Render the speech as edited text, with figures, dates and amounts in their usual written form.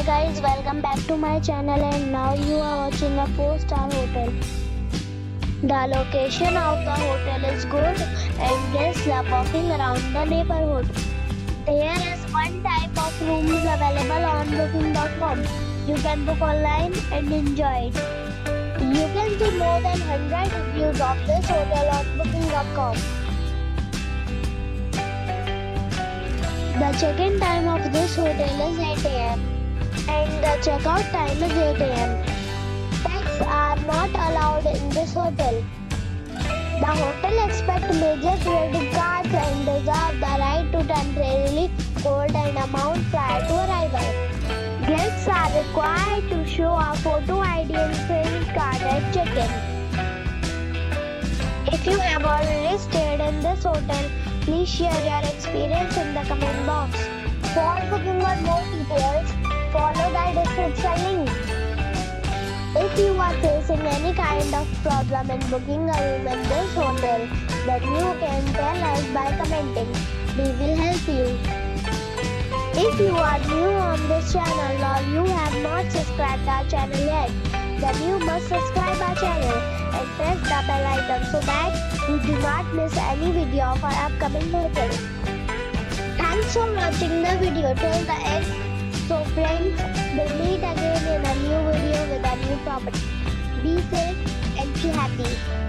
guys, welcome back to my channel, and now you are watching a 4-star hotel. The location of the hotel is good and guests love walking around the neighborhood. There is one type of rooms available on booking.com. You can book online and enjoy it. You can see more than 100 reviews of this hotel on booking.com. The check-in time of this hotel is 8 a.m. and the check-out time is 8 a.m. Pets are not allowed in this hotel. The hotel accepts major credit cards and reserves the right to temporarily hold an amount prior to arrival. Guests are required to show a photo ID and credit card at check-in. If you have already stayed in this hotel, please share your experience in the comment box. For booking or more details, follow the description link. If you are facing any kind of problem in booking a room in this hotel, then you can tell us by commenting. We will help you. If you are new on this channel or you have not subscribed our channel yet, then you must subscribe our channel and press the bell icon so that you do not miss any video of our upcoming hotel. Thanks for watching the video till the end. So friends, we'll meet again in a new video with a new property. Be safe and be happy.